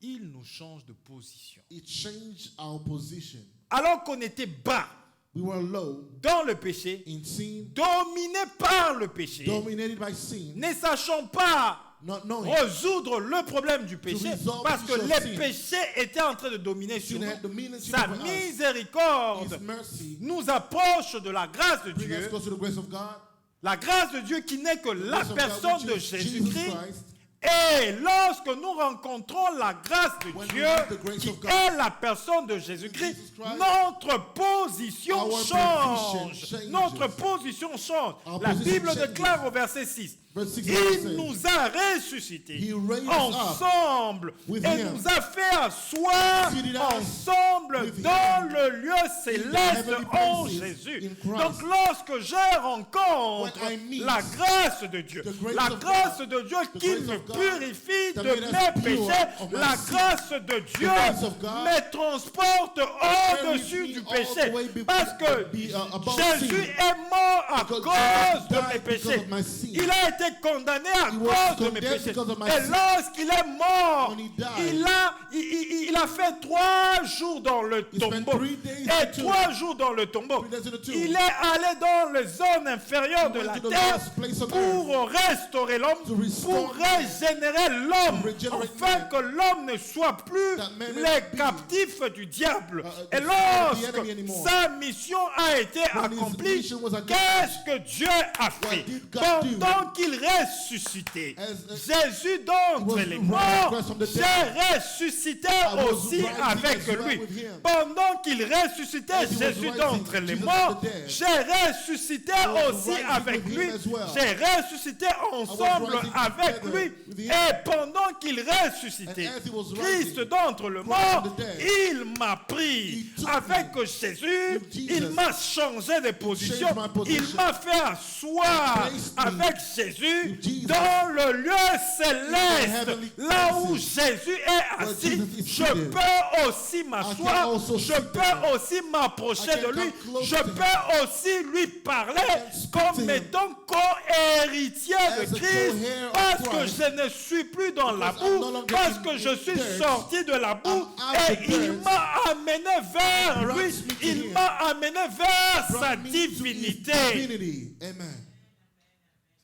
il nous change de position. He changed our position. Alors qu'on était bas We were low dans le péché, in sin, dominés par le péché, dominated by sin, ne sachant pas not knowing résoudre le problème du péché, resolve parce the que issue of les sin. péchés étaient en train de dominer sur sin nous. had domination Sa over us. miséricorde His mercy nous approche de la grâce de bring us Dieu, close to the grace of God. la grâce de Dieu qui n'est que la Grace of God, personne de which is Jesus Jésus-Christ. Christ. Et lorsque nous rencontrons la grâce de When we Dieu, meet the grace qui of God, est la personne de Jésus-Christ, Jesus Christ, notre position our change. position changes. Notre position change. Our La position Bible changes. déclare au verset 6, Verse 16 Il says, nous a ressuscités He raised us up ensemble with et him. nous a fait asseoir Seated us ensemble with dans him le lieu céleste heavenly en places Jésus. in Christ. Donc lorsque je rencontre When I meet la grâce de Dieu, the grace la of grâce God, de Dieu the qui grace me of God purifie that de made us mes pure péchés, of my la sin, grâce de Dieu grace of God me transporte au-dessus me du all péché the way be- parce que above Jésus sin. est mort à Because cause Jesus de died mes because péchés. of my sin. Il a été condamné à He was cause de mes condemned péchés. because of my Et sin. lorsqu'il est mort, When he died, il a fait 3 jours dans le he spent tombeau. 3 days Et in the 3 tomb. jours dans le tombeau. 3 days in the tomb. Il est allé dans les zones inférieures He de went la to the terre lowest place on pour restaurer l'homme, To restore pour man, régénérer l'homme, to regenerate afin man, que l'homme ne soit plus that man may les not be, captifs du diable. the Et slave of the enemy lorsque anymore. sa mission a été When his accomplie, mission was accomplished, qu'est-ce que Dieu a fait? did God Pendant qu'il ressuscitait, As- Jésus He d'entre was les rising morts, from the dead. j'ai ressuscité was aussi rising avec as well lui. with him. Pendant qu'il ressuscitait As he was Jésus rising, d'entre les Jesus morts, from the dead. j'ai ressuscité was aussi rising avec with lui. him as well. J'ai ressuscité ensemble rising avec together lui. with him. Et pendant qu'il ressuscitait, And as he was Christ rising d'entre les from morts, the dead, il m'a pris. he took Avec me. Jésus, With Jesus, il m'a changé de position. changed my position. Il m'a fait asseoir Placed me avec Jésus with Jesus dans le lieu céleste, heavenly là où places Jésus est where assis. Jesus is Je seated. peux aussi m'asseoir, also je sit peux there. aussi m'approcher I can de lui, come close je to him. peux aussi lui parler can speak to comme him. étant co-héritier As de a Christ, co-heir of parce que Christ. je ne suis plus dans la Because I'm no boue, longer parce in- que in je suis dirt. sorti de la boue I'm out et of il dirt. m'a amené vers brought lui, me to il him. m'a amené vers sa Brought me to his divinité. divinity. Amen.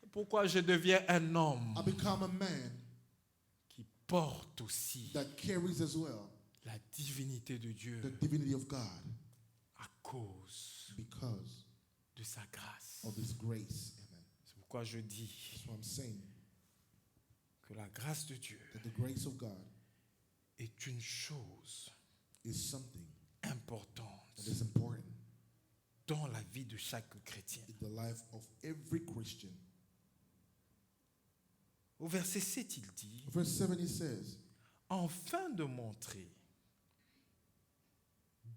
C'est pourquoi je deviens un homme I become a man qui porte aussi that carries as well la divinité de Dieu the divinity of God à cause because de sa grâce. of His grace. Amen. C'est pourquoi je dis That's what I'm saying. que la grâce de Dieu That the grace of God est une chose is something importante that is important dans la vie de chaque chrétien. in the life of every Christian. Au verset 7, il dit, Verse 7 it says, afin de montrer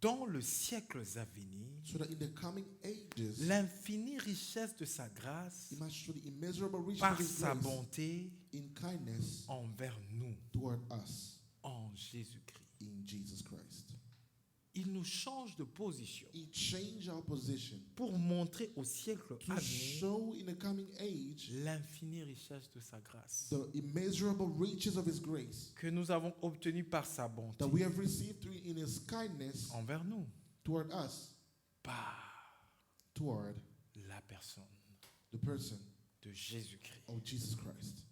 dans le siècle à venir so that in the coming ages l'infinie richesse de sa grâce He might show the immeasurable riches par of His sa grace bonté in kindness envers nous toward us en Jésus-Christ. in Jesus Christ. Il nous change de position He changed our position pour montrer au siècle à to venir show in the coming age l'infinie richesse de sa grâce the immeasurable riches of His grace que nous avons obtenue par sa bonté that we have received through in His kindness envers nous toward us, par toward la personne the person de Jésus-Christ. of Jesus Christ.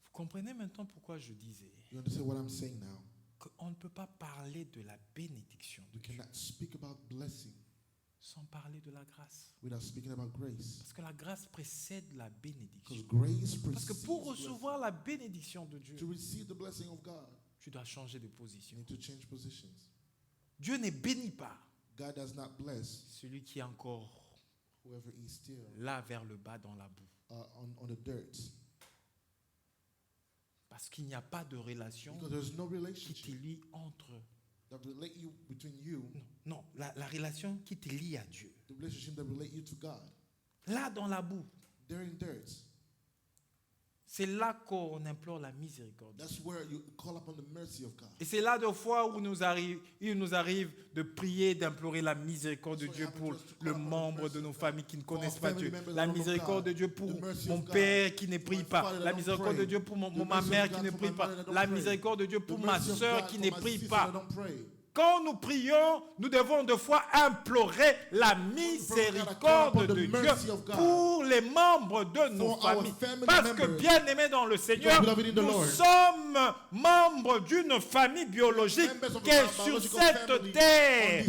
Vous comprenez maintenant pourquoi je disais You understand what I'm saying now? qu'on ne peut pas parler de la bénédiction de We Dieu cannot speak about blessing sans parler de la grâce. without speaking about grace. Parce que la grâce précède la bénédiction. Because grace Parce que precedes pour blessing. recevoir la bénédiction de To Dieu, receive the blessing of God, tu dois changer de you position. need to change positions. Dieu ne bénit pas God does not bless celui qui est encore whoever is still là vers le bas dans la boue. on the dirt. Parce qu'il n'y a pas de relation Because there's no qui te relationship lie entre... that relate you between you, Non, la relation qui te lie à Dieu. the relationship that relate you to God. Là dans la boue, They're in dirt. c'est là qu'on implore la miséricorde. That's where you call upon the mercy of God. Et c'est là des fois où il nous arrive de prier, d'implorer la miséricorde de Dieu pour le membre de nos familles qui ne connaissent pas Dieu. La miséricorde de Dieu pour mon père qui ne prie pas. La miséricorde de Dieu pour ma mère qui ne prie pas. La miséricorde de Dieu pour ma soeur qui ne prie pas. Quand nous prions, nous devons de fois implorer la miséricorde de Dieu pour les membres de nos familles. Parce que bien aimés dans le Seigneur, nous sommes membres d'une famille biologique qui est sur cette terre.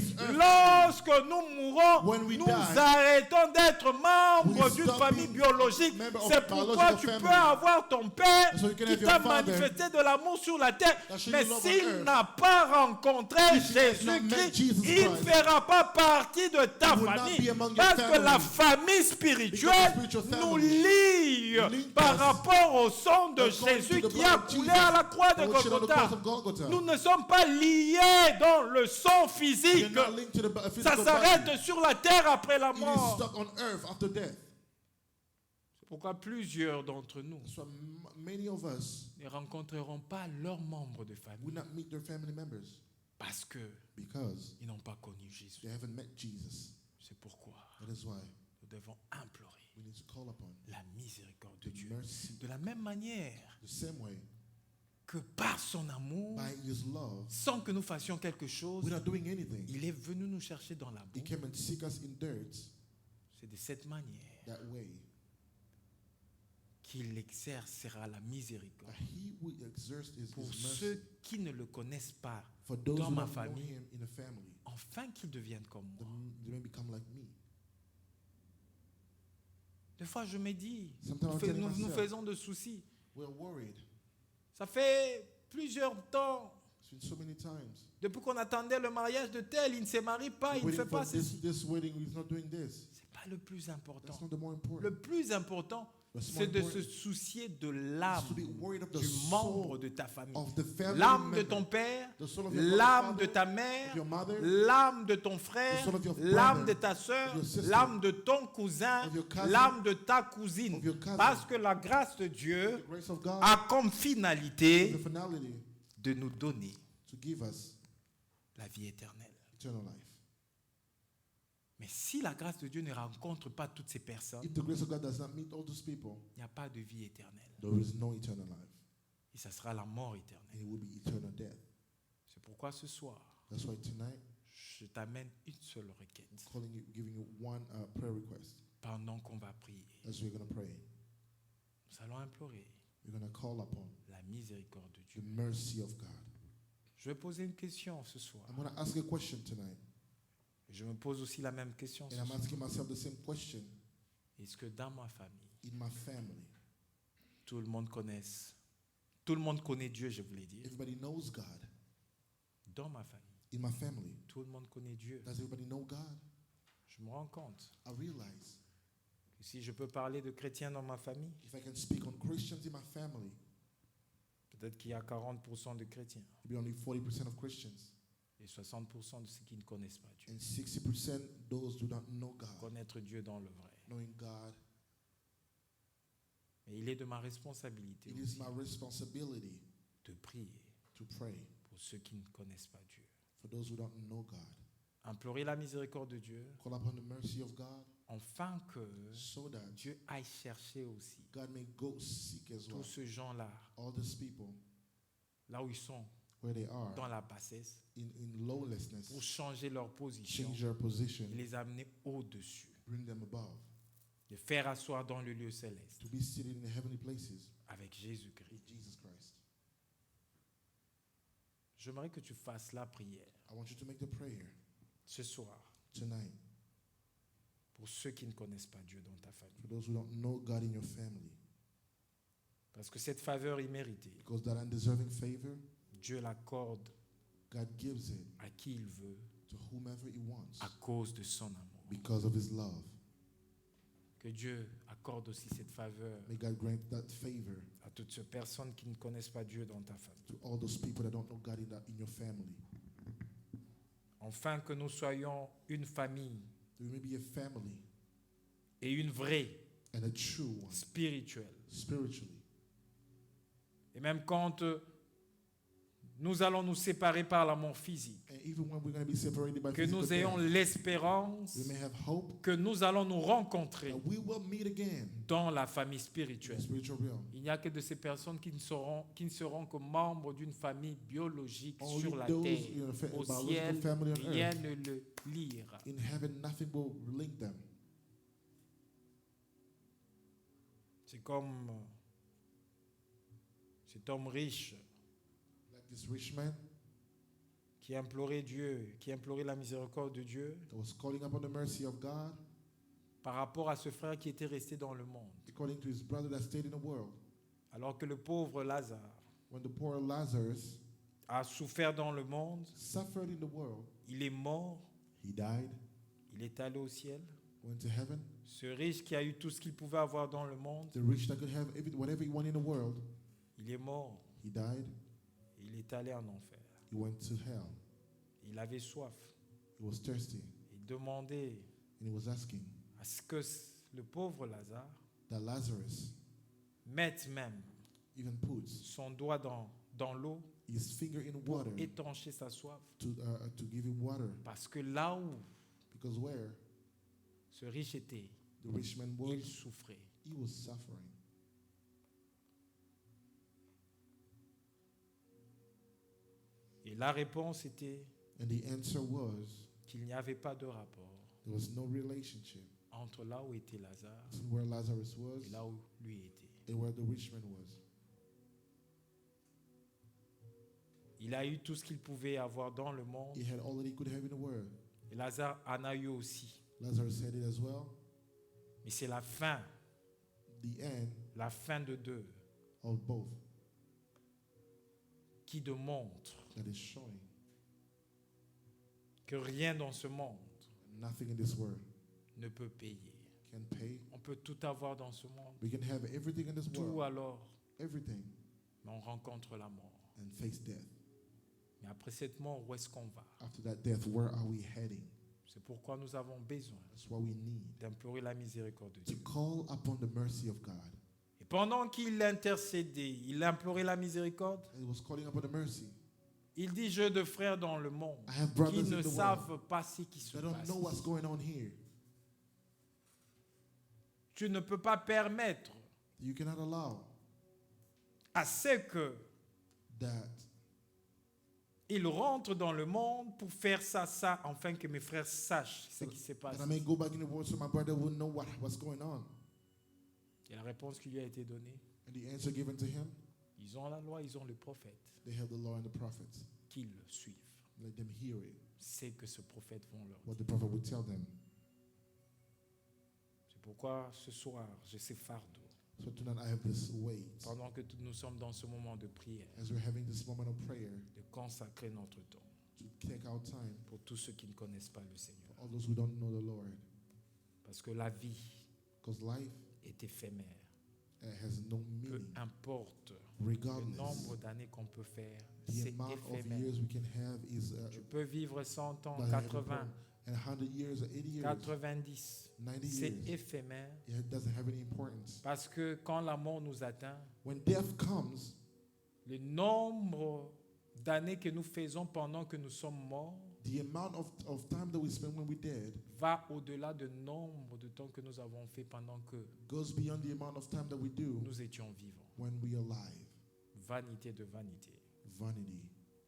lorsque nous mourons, When we nous die, arrêtons d'être membres we d'une stop famille being biologique. member of C'est pourquoi biological tu family. peux avoir ton père So you can qui have t'a your father manifesté de l'amour sur la terre. that showed Mais you love on s'il earth. n'a pas rencontré If he has not met Jésus-Christ, Jesus il ne Christ, fera pas partie de ta he will not famille. be among your Parce que family. la famille Because the spirituelle spiritual nous family lie link par us rapport au sang de according to Jésus the qui blood a of coulé Jesus à la croix de that was shed on the Golgotha. cross of Golgotha. Nous ne sommes pas liés dans le sang We physique. are not linked to the Ça physical s'arrête body. sur la terre après la It is mort. stuck on earth after death. C'est pourquoi plusieurs d'entre nous So many of us ne rencontreront pas leurs membres de will famille not meet their family members parce qu'ils because n'ont pas connu Jésus. they haven't met Jesus. C'est pourquoi That is why nous devons implorer we need to call upon la miséricorde de the Dieu. mercy De la même manière the same way que par son amour, by His love. sans que nous fassions quelque chose, We're not doing anything. il est venu nous chercher dans la boue. He came and seek us in dirt C'est de cette manière that way. qu'il exercera la miséricorde. That He will exert His Pour mercy ceux qui ne le connaissent pas, for those dans who ma don't know famille, Him in a family. afin qu'ils deviennent comme moi. They may become like me. Des fois, je me dis, Sometimes I'm telling nous myself, faisons de soucis. we're worried. Ça fait plusieurs temps, It's been so many times. depuis qu'on attendait le mariage de tel, il ne se marie pas, il ne Waiting fait pas for this, ceci. this wedding, he's not doing this. Ce n'est pas le plus important. That's not the more important. Le plus important, What's more c'est de important se soucier de is l'âme to be worried of the du membre soul de ta famille. of the family L'âme de member, ton père, the soul of your l'âme de father, ta mère, of your mother, l'âme de ton frère, the soul of your l'âme de brother, ta soeur, of your sister, l'âme de ton cousin, of your cousin, l'âme de ta cousine. of your cousin. Parce que la grâce de Dieu the grace of God, a comme finalité the finality de nous donner to give us la vie éternelle. eternal life. Mais si la grâce de Dieu ne rencontre pas toutes ces personnes, If the grace of God does not meet all those people, il n'y a pas de vie éternelle. there is no eternal life. Et ça sera la mort And éternelle. it will be eternal death. C'est pourquoi ce soir, That's why tonight, je t'amène une seule requête I'm calling you, giving you one prayer request pendant qu'on va prier. as we're going to pray. Nous allons implorer We're going to call upon la miséricorde de the Dieu. mercy of God. Je vais poser une question ce soir. I'm going to ask a question tonight. Je me pose aussi la même question ce And I'm soir. asking myself the same question. Est-ce que dans ma famille, In my family, tout le monde connaît Dieu, je voulais dire. everybody knows God. Dans ma famille, In my family, tout le monde connaît Dieu. does everybody know God? Je me rends compte I realize que si je peux parler de chrétiens dans ma famille, if I can speak on Christians in my family, peut-être qu'il y a 40% de chrétiens maybe only 40% of Christians et 60% de ceux qui ne connaissent pas Dieu. and 60% those who don't know God, Connaître Dieu dans le vrai. knowing God. Mais il est de ma responsabilité It is aussi my responsibility de prier to pray pour ceux qui ne connaissent pas Dieu. for those who don't know God. Implorer la miséricorde de Dieu Call upon the mercy of God afin que so that Dieu aille chercher aussi God may go seek as well tous ces gens-là, all these people là où ils sont, where they are dans la bassesse, in lawlessness, pour changer leur position change their position, et les amener au-dessus, bring them above, les faire asseoir dans le lieu céleste to be seated in the heavenly places avec Jésus-Christ. with Jesus Christ. J'aimerais que tu fasses la prière I want you to make the prayer ce soir tonight pour ceux qui ne connaissent pas Dieu dans ta famille. for those who don't know God in your family, Parce que cette faveur imméritée, because that undeserving favor, Dieu l'accorde God gives it à qui il veut to whomever He wants à cause de son amour. because of His love. Que Dieu accorde aussi cette faveur May God grant that favor à toutes ces personnes qui ne connaissent pas Dieu dans ta famille. to all those people that don't know God in your family. Afin que nous soyons une famille There may be a family et une vraie and a true one, spirituelle. spiritually. Et même quand nous allons nous séparer par l'amour physique, And even when we're going to be separated by que physical nous ayons death, l'espérance we may have hope que nous allons nous rencontrer that we will meet again dans la famille in the spirituelle. spiritual realm. Il n'y a que de ces personnes qui ne seront que membres d'une famille biologique Only sur la those terre. in a Au biological ciel, family on rien earth. ne le liera. In heaven, nothing will link them. C'est comme cet homme riche Like this rich man qui implorait Dieu, qui implorait la miséricorde de Dieu that was calling upon the mercy of God par rapport à ce frère qui était resté dans le monde. according to his brother that stayed in the world. Alors que le pauvre Lazare When the poor Lazarus a souffert dans le monde, suffered in the world, il est mort, he died, il est allé au ciel. went to heaven. Ce riche qui a eu tout ce qu'il pouvait avoir dans le monde, The rich that could have whatever he wanted in the world, il est mort, he died, il est allé en enfer. he went to hell. Il avait soif, He was thirsty, il demandait and he was asking à ce que le pauvre Lazare that Lazarus mette même even puts son doigt dans l'eau his finger in pour water étancher sa soif. to give him water, Parce que là où because where ce riche était, the rich man il was, souffrait. he was suffering. Et la réponse était And the answer was qu'il n'y avait pas de rapport there was no relationship entre là où était Lazare between where Lazarus was et là où lui était. and where the rich man was. Il a eu tout ce qu'il pouvait avoir dans le monde He had all that he could have in the world. et Lazare en a eu aussi. Lazarus had it as well. Mais c'est la fin de deux of both qui démontre that is showing que rien dans ce monde nothing in this world ne peut payer. can pay. On peut tout avoir dans ce monde, We can have everything in this tout world, alors, everything, mais on rencontre la mort. and face death. Mais après cette mort, où est-ce qu'on va? After that death, where are we heading? C'est pourquoi nous avons besoin That's why we need d'implorer la miséricorde de to Dieu. call upon the mercy of God. Et pendant qu'il intercédait, il implorait la miséricorde, And he was calling upon the mercy. il dit: j'ai de frères dans le monde I have qui brothers ne in the world savent pas ce qui se that don't passe. know what's going on here. Tu ne peux pas permettre You cannot allow à ce que that il rentre dans le monde pour faire ça, afin que mes frères sachent ce qui se passe. I may go back in the world so my brother will know what's going on. Et la réponse qui lui a été donnée: And the answer given to him, ils ont la loi, ils ont le prophète, they have the law and the prophets. qu'ils le suivent. Let them hear it, C'est que ce prophète vont leur what dire. the prophet would tell them. C'est pourquoi ce soir, j'ai ces fardeaux. So tonight I have this weight. Pendant que nous sommes dans ce moment de prière, As we're having this moment of prayer, de consacrer notre temps to take our time pour tous ceux qui ne connaissent pas le Seigneur. for all those who don't know the Lord. Parce que la vie Because life est éphémère. has no Peu meaning. importe le Regardless, nombre d'années qu'on peut faire, the c'est amount of éphémère. years we can have is Tu peux vivre 100 ans, by 80, and 100 years or 80 years, 90. 90 C'est years. éphémère It doesn't have any importance. parce que quand la mort nous atteint, When death comes, le nombre d'années que nous faisons pendant que nous sommes morts the amount of time that we spend when we're dead va au-delà du nombre de temps que nous avons fait pendant que goes beyond the amount of time that we do nous étions vivants. when we are alive. Vanité de vanité. Vanity.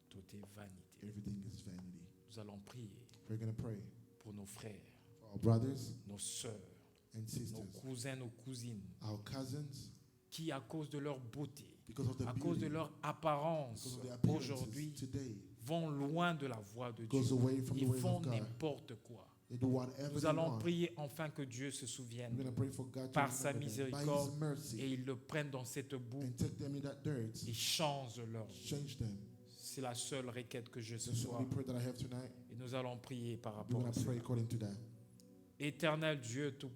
Tout est vanité. Everything is vanity. Nous allons prier We're going to pray pour nos frères, for our brothers nos sœurs, and nos sisters, cousins, nos cousines, our cousins, qui à cause de leur beauté, because of the à cause de beauty, leur because apparence, of their appearances aujourd'hui, today, vont loin de la voie de goes Dieu. away from the Ils ways font of God. n'importe quoi. They do whatever Nous they allons want. prier enfin que Dieu se We're souvienne going to pray for God to par sa remember them by miséricorde His mercy et ils le prennent dans cette boue and take them in that dirt, et changent leur vie. change them. C'est la seule requête que j'ai ce That's the soir. only prayer that I have tonight. Et nous allons prier par We're rapport going à to pray cela. according to that. Éternel Dieu tout